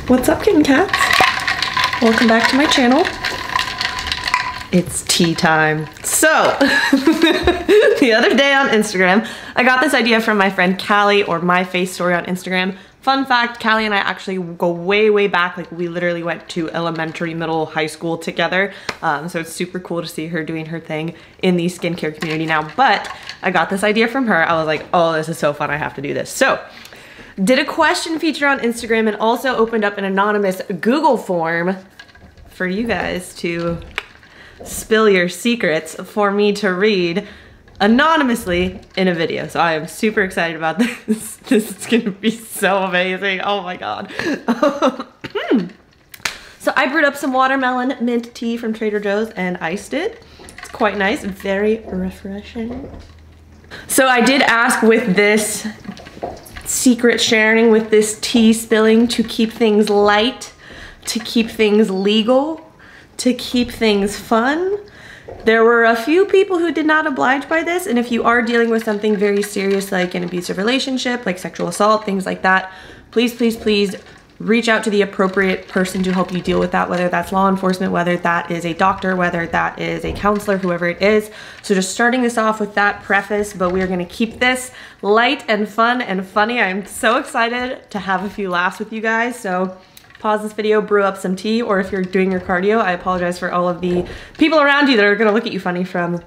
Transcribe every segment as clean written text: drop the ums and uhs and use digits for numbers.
What's up, kitten cats? Welcome back to my channel. It's tea time. So, the other day on Instagram, I got this idea from my friend Callie, or My Face Story on Instagram. Fun fact, Callie and I actually go way, way back. Like, we literally went to elementary, middle, high school together. So it's super cool to see her doing her thing in the skincare community now. But I got this idea from her. I was like, oh, this is so fun, I have to do this. So, did a question feature on Instagram and also opened up an anonymous Google form for you guys to spill your secrets for me to read anonymously in a video. So I am super excited about this. This is gonna be so amazing. Oh my God. So I brewed up some watermelon mint tea from Trader Joe's and iced it. It's quite nice, very refreshing. So I did ask with this secret sharing, with this tea spilling, to keep things light, to keep things legal, to keep things fun. There were a few people who did not oblige by this, and if you are dealing with something very serious like an abusive relationship, like sexual assault, things like that, please, please, please reach out to the appropriate person to help you deal with that, whether that's law enforcement, whether that is a doctor, whether that is a counselor, whoever it is. So just starting this off with that preface, but we're gonna keep this light and fun and funny. I'm so excited to have a few laughs with you guys. So pause this video, brew up some tea, or if you're doing your cardio, I apologize for all of the people around you that are gonna look at you funny from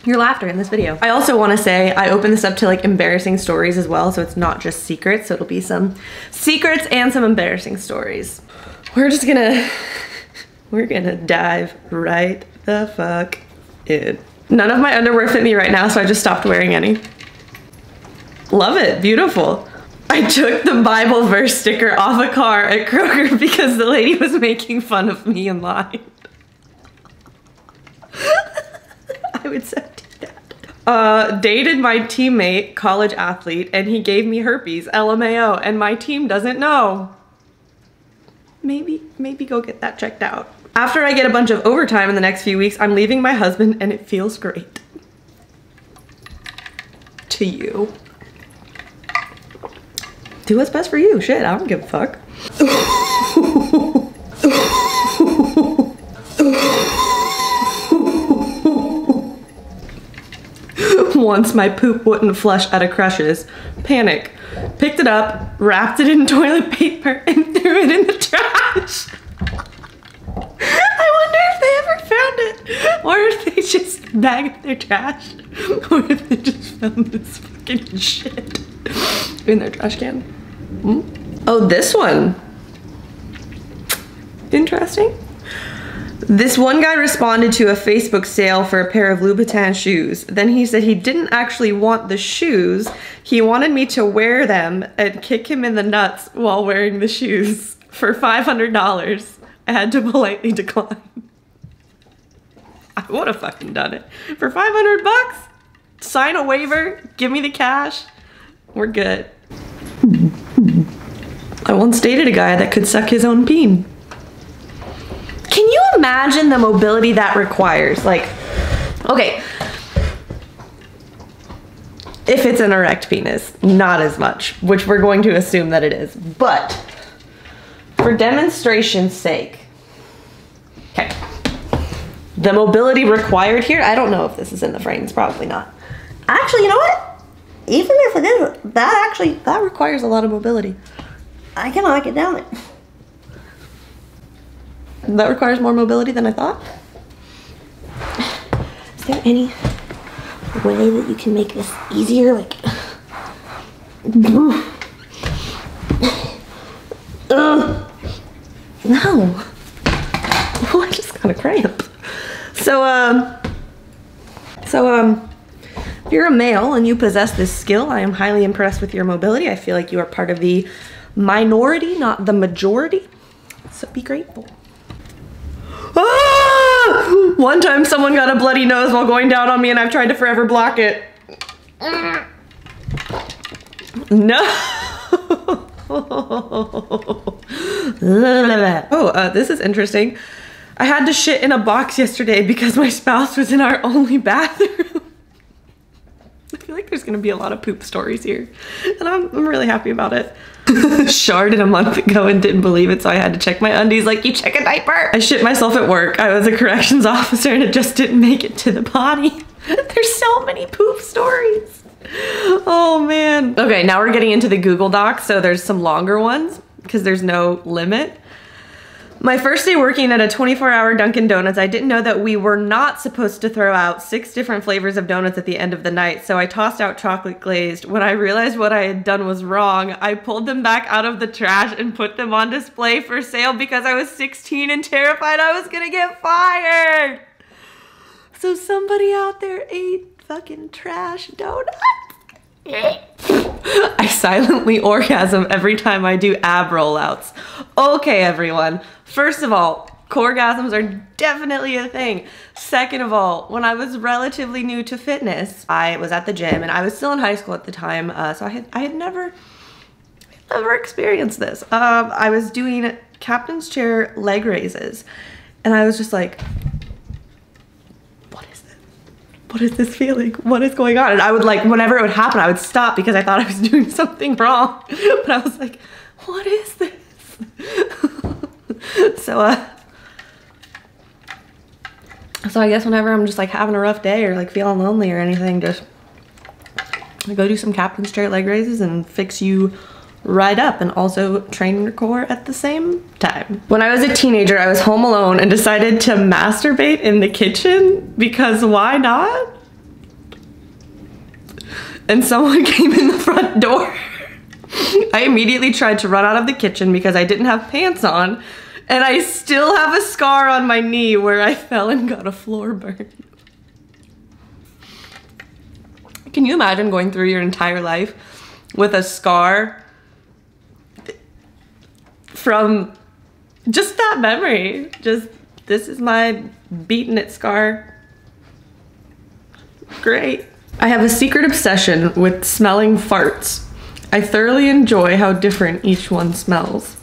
your laughter in this video. I also wanna say, I opened this up to like embarrassing stories as well, so it's not just secrets, so it'll be some secrets and some embarrassing stories. We're gonna dive right the fuck in. None of my underwear fit me right now, so I just stopped wearing any. Love it, beautiful. I took the Bible verse sticker off a car at Kroger because the lady was making fun of me in line. I would so do that. Dated my teammate, college athlete, and he gave me herpes, LMAO, and my team doesn't know. Maybe go get that checked out. After I get a bunch of overtime in the next few weeks, I'm leaving my husband and it feels great. To you. Do what's best for you. Shit, I don't give a fuck. Once my poop wouldn't flush out of Crush's. Panic. Picked it up, wrapped it in toilet paper, and threw it in the trash. I wonder if they ever found it, or if they just bagged their trash, or if they just found this fucking shit in their trash can. Oh, this one. Interesting. This one guy responded to a Facebook sale for a pair of Louboutin shoes. Then he said he didn't actually want the shoes. He wanted me to wear them and kick him in the nuts while wearing the shoes for $500. I had to politely decline. I would have fucking done it. For 500 bucks? Sign a waiver, give me the cash, we're good. I once dated a guy that could suck his own peen. Can you imagine the mobility that requires? Like, okay, if it's an erect penis, not as much, which we're going to assume that it is, but for demonstration's sake, okay, the mobility required here, I don't know if this is in the frames, probably not. Actually, you know what? Even if it is, that requires a lot of mobility. I can knock it down there. That requires more mobility than I thought. Is there any way that you can make this easier? Like, no. Oh, I just got a cramp. So if you're a male and you possess this skill, I am highly impressed with your mobility. I feel like you are part of the minority, not the majority. So be grateful. Ah! One time someone got a bloody nose while going down on me and I've tried to forever block it. No. Oh, this is interesting. I had to shit in a box yesterday because my spouse was in our only bathroom. I feel like there's gonna be a lot of poop stories here, and I'm really happy about it. Sharded a month ago and didn't believe it, so I had to check my undies like you check a diaper. I shit myself at work. I was a corrections officer and it just didn't make it to the potty. There's so many poop stories. Oh man. Okay, now we're getting into the Google Docs, so there's some longer ones because there's no limit. My first day working at a 24-hour Dunkin' Donuts, I didn't know that we were not supposed to throw out 6 different flavors of donuts at the end of the night, so I tossed out chocolate glazed. When I realized what I had done was wrong, I pulled them back out of the trash and put them on display for sale because I was 16 and terrified I was gonna get fired. So somebody out there ate fucking trash donuts. I silently orgasm every time I do ab rollouts. Okay, everyone. First of all, coregasms are definitely a thing. Second of all, when I was relatively new to fitness, I was at the gym and I was still in high school at the time, so I had never experienced this. I was doing captain's chair leg raises and I was just like, what is this feeling? What is going on? And I would like, whenever it would happen, I would stop because I thought I was doing something wrong. But I was like, what is this? So I guess whenever I'm just like having a rough day or like feeling lonely or anything, just go do some captain's chair leg raises and fix you right up, and also train your core at the same time. When I was a teenager, I was home alone and decided to masturbate in the kitchen because why not? And someone came in the front door. I immediately tried to run out of the kitchen because I didn't have pants on, and I still have a scar on my knee where I fell and got a floor burn. Can you imagine going through your entire life with a scar from just that memory? Just, this is my beaten it scar. Great. I have a secret obsession with smelling farts. I thoroughly enjoy how different each one smells.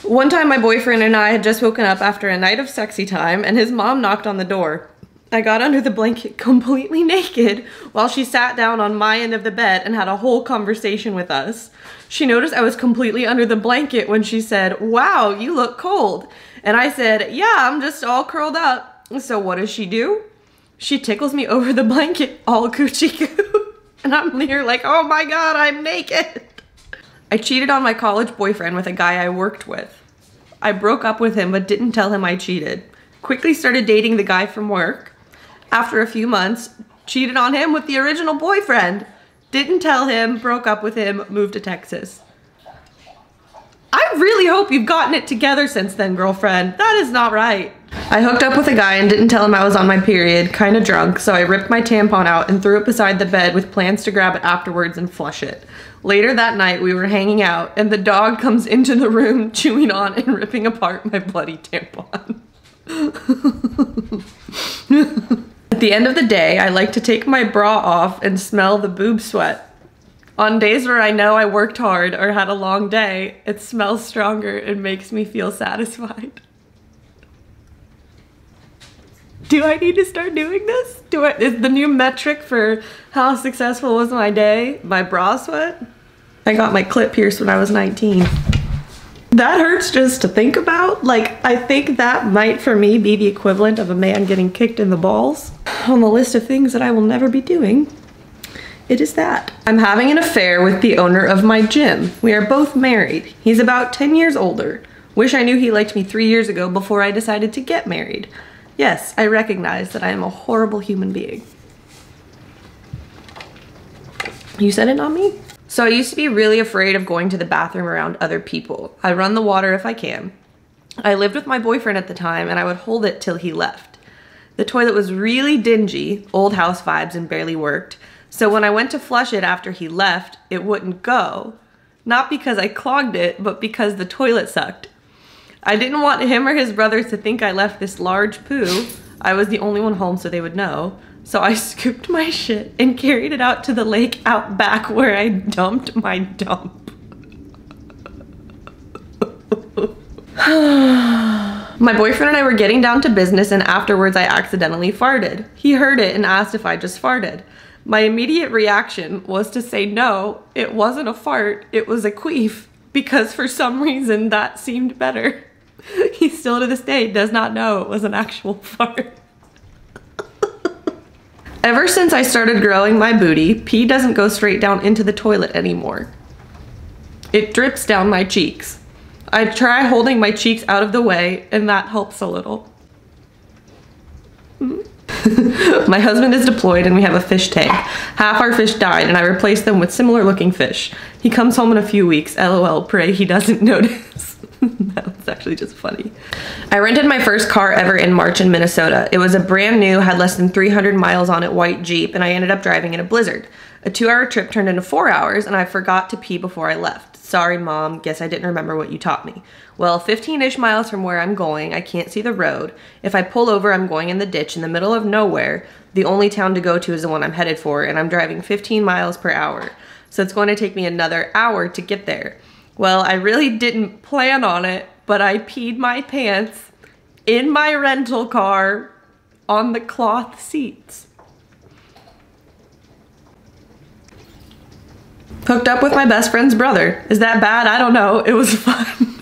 One time my boyfriend and I had just woken up after a night of sexy time and his mom knocked on the door. I got under the blanket completely naked while she sat down on my end of the bed and had a whole conversation with us. She noticed I was completely under the blanket when she said, "Wow, you look cold." And I said, "Yeah, I'm just all curled up." So what does she do? She tickles me over the blanket all coochie coo. And I'm here like, oh my God, I'm naked. I cheated on my college boyfriend with a guy I worked with. I broke up with him but didn't tell him I cheated. Quickly started dating the guy from work. After a few months, cheated on him with the original boyfriend. Didn't tell him, broke up with him, moved to Texas. I really hope you've gotten it together since then, girlfriend. That is not right. I hooked up with a guy and didn't tell him I was on my period, kinda drunk, so I ripped my tampon out and threw it beside the bed with plans to grab it afterwards and flush it. Later that night, we were hanging out and the dog comes into the room chewing on and ripping apart my bloody tampon. At the end of the day, I like to take my bra off and smell the boob sweat. On days where I know I worked hard or had a long day, it smells stronger and makes me feel satisfied. Do I need to start doing this? Is the new metric for how successful was my day my bra sweat? I got my clit pierced when I was 19. That hurts just to think about. Like, I think that might for me be the equivalent of a man getting kicked in the balls. On the list of things that I will never be doing, it is that. I'm having an affair with the owner of my gym. We are both married. He's about 10 years older. Wish I knew he liked me 3 years ago before I decided to get married. Yes, I recognize that I am a horrible human being. You said it, not me? So I used to be really afraid of going to the bathroom around other people. I run the water if I can. I lived with my boyfriend at the time and I would hold it till he left. The toilet was really dingy, old house vibes, and barely worked. So when I went to flush it after he left, it wouldn't go. Not because I clogged it, but because the toilet sucked. I didn't want him or his brothers to think I left this large poo. I was the only one home so they would know. So I scooped my shit and carried it out to the lake out back where I dumped my dump. My boyfriend and I were getting down to business and afterwards I accidentally farted. He heard it and asked if I just farted. My immediate reaction was to say no, it wasn't a fart, it was a queef, because for some reason that seemed better. He still to this day does not know it was an actual fart. Ever since I started growing my booty, pee doesn't go straight down into the toilet anymore. It drips down my cheeks. I try holding my cheeks out of the way, and that helps a little. My husband is deployed and we have a fish tank. Half our fish died and I replaced them with similar looking fish. He comes home in a few weeks. LOL, pray he doesn't notice. That's actually just funny. I rented my first car ever in March in Minnesota. It was a brand new, had less than 300 miles on it white Jeep, and I ended up driving in a blizzard. A 2-hour trip turned into 4 hours and I forgot to pee before I left. Sorry, Mom, guess I didn't remember what you taught me. Well, 15-ish miles from where I'm going, I can't see the road. If I pull over, I'm going in the ditch in the middle of nowhere. The only town to go to is the one I'm headed for, and I'm driving 15 miles per hour. So it's going to take me another hour to get there. Well, I really didn't plan on it, but I peed my pants in my rental car on the cloth seats. Hooked up with my best friend's brother. Is that bad? I don't know. It was fun.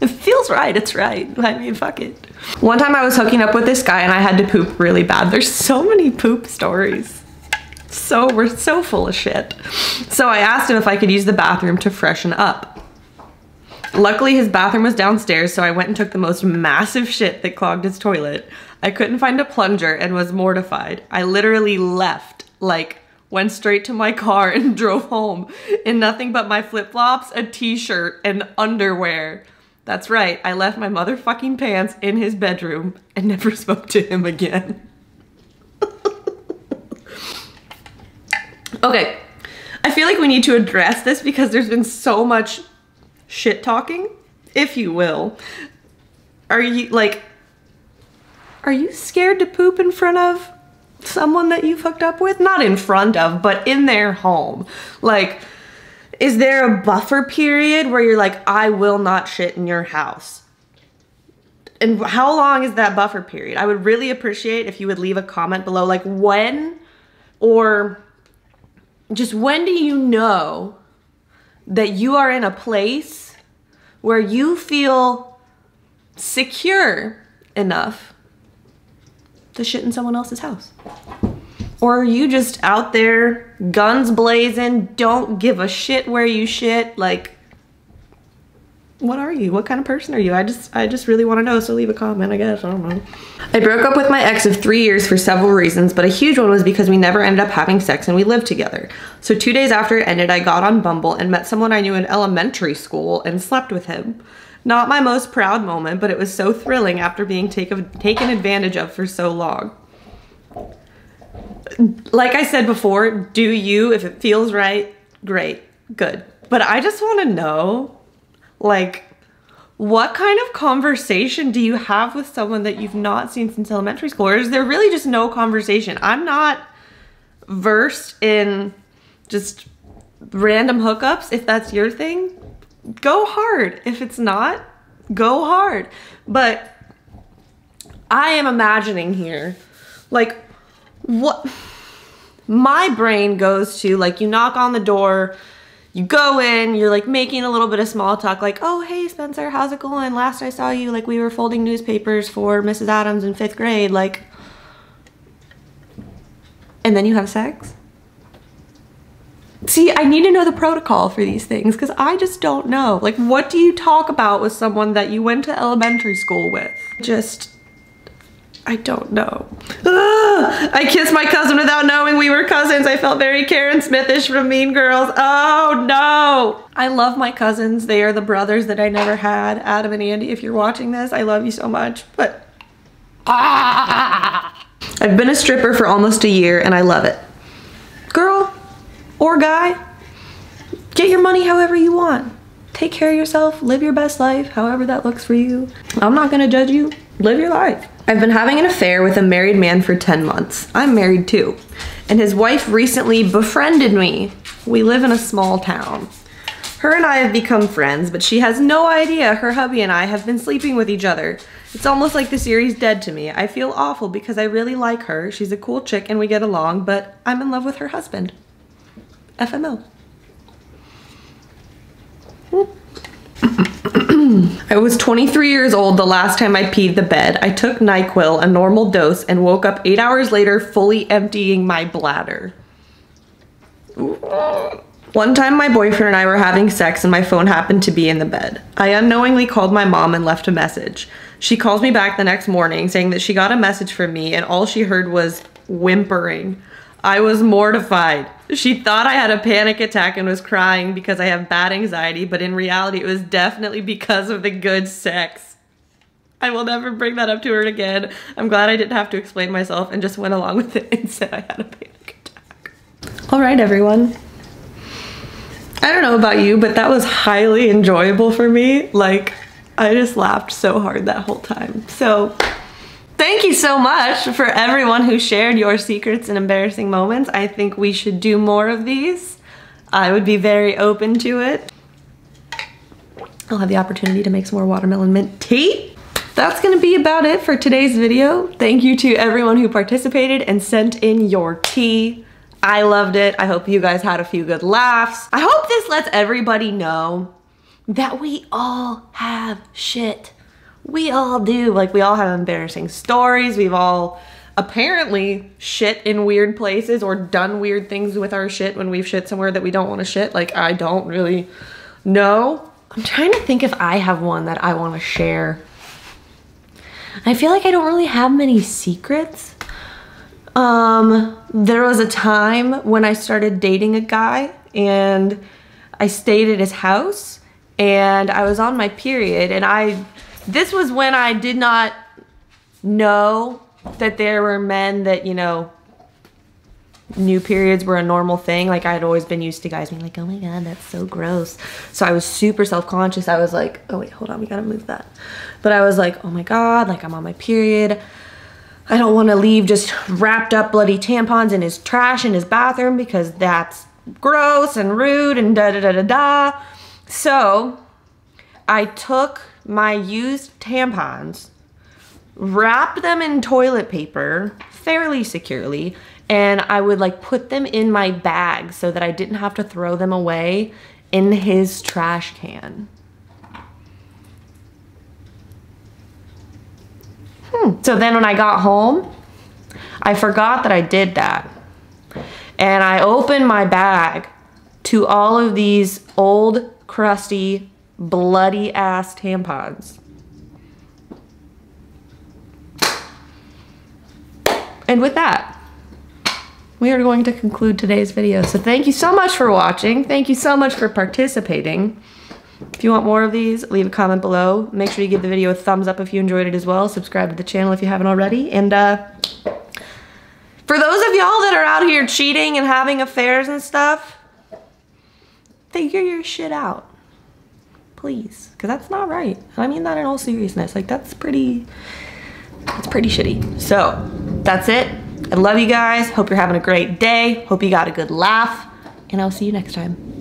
It feels right. It's right. I mean, fuck it. One time I was hooking up with this guy and I had to poop really bad. There's so many poop stories. We're so full of shit. So I asked him if I could use the bathroom to freshen up. Luckily his bathroom was downstairs, so I went and took the most massive shit that clogged his toilet. I couldn't find a plunger and was mortified. I literally left, like, went straight to my car and drove home in nothing but my flip-flops, a t-shirt, and underwear. That's right, I left my motherfucking pants in his bedroom and never spoke to him again. Okay, I feel like we need to address this because there's been so much shit talking, if you will. Are you scared to poop in front of someone that you've hooked up with? Not in front of, but in their home. Like, is there a buffer period where you're like, I will not shit in your house? And how long is that buffer period? I would really appreciate if you would leave a comment below, like when, or just when do you know that you are in a place where you feel secure enough to shit in someone else's house? Or are you just out there, guns blazing, don't give a shit where you shit? Like, what are you? What kind of person are you? I just really want to know, so leave a comment, I guess. I don't know. I broke up with my ex of 3 years for several reasons, but a huge one was because we never ended up having sex and we lived together. So 2 days after it ended, I got on Bumble and met someone I knew in elementary school and slept with him. Not my most proud moment, but it was so thrilling after being taken advantage of for so long. Like I said before, do you, if it feels right, great, good. But I just want to know, like, what kind of conversation do you have with someone that you've not seen since elementary school? Or is there really just no conversation? I'm not versed in just random hookups. If that's your thing, go hard. If it's not, go hard. But I am imagining here, like, what my brain goes to, like, you knock on the door, you go in, you're like making a little bit of small talk, like, oh, hey, Spencer, how's it going? Last I saw you, like, we were folding newspapers for Mrs. Adams in 5th grade, like, and then you have sex? See, I need to know the protocol for these things because I just don't know. Like, what do you talk about with someone that you went to elementary school with? I don't know. Ugh, I kissed my cousin without knowing we were cousins. I felt very Karen Smithish from Mean Girls. Oh no. I love my cousins. They are the brothers that I never had. Adam and Andy, if you're watching this, I love you so much, but I've been a stripper for almost a year and I love it. Girl or guy, get your money however you want. Take care of yourself, live your best life, however that looks for you. I'm not gonna judge you. Live your life. I've been having an affair with a married man for 10 months. I'm married too. And his wife recently befriended me. We live in a small town. Her and I have become friends, but she has no idea her hubby and I have been sleeping with each other. It's almost like the series dead to me. I feel awful because I really like her. She's a cool chick and we get along, but I'm in love with her husband. FMO. I was 23 years old the last time I peed the bed. I took NyQuil, a normal dose, and woke up 8 hours later fully emptying my bladder. One time my boyfriend and I were having sex and my phone happened to be in the bed. I unknowingly called my mom and left a message. She calls me back the next morning saying that she got a message from me and all she heard was whimpering. I was mortified. She thought I had a panic attack and was crying because I have bad anxiety, but in reality it was definitely because of the good sex. I will never bring that up to her again. I'm glad I didn't have to explain myself and just went along with it and said I had a panic attack. All right, everyone. I don't know about you, but that was highly enjoyable for me. Like, I just laughed so hard that whole time. So thank you so much for everyone who shared your secrets and embarrassing moments. I think we should do more of these. I would be very open to it. I'll have the opportunity to make some more watermelon mint tea. That's gonna be about it for today's video. Thank you to everyone who participated and sent in your tea. I loved it. I hope you guys had a few good laughs. I hope this lets everybody know that we all have shit. We all do. Like, we all have embarrassing stories. We've all apparently shit in weird places or done weird things with our shit when we've shit somewhere that we don't want to shit. Like, I don't really know. I'm trying to think if I have one that I want to share. I feel like I don't really have many secrets. There was a time when I started dating a guy and I stayed at his house and I was on my period and this was when I did not know that there were men that, you know, knew periods were a normal thing. Like, I had always been used to guys being like, oh my God, that's so gross. So I was super self-conscious. I was like, oh wait, hold on, we gotta move that. But I was like, oh my God, like, I'm on my period. I don't want to leave just wrapped up bloody tampons in his trash in his bathroom because that's gross and rude and da da da da da. So I took my used tampons, wrapped them in toilet paper fairly securely, and I would like put them in my bag so that I didn't have to throw them away in his trash can. So then when I got home, I forgot that I did that. And I opened my bag to all of these old, crusty, bloody ass tampons. And with that, we are going to conclude today's video. So thank you so much for watching. Thank you so much for participating. If you want more of these, leave a comment below. Make sure you give the video a thumbs up if you enjoyed it as well. Subscribe to the channel if you haven't already. And for those of y'all that are out here cheating and having affairs and stuff, figure your shit out. Please, because that's not right. I mean that in all seriousness. Like, that's pretty shitty. So that's it. I love you guys. Hope you're having a great day. Hope you got a good laugh. And I'll see you next time.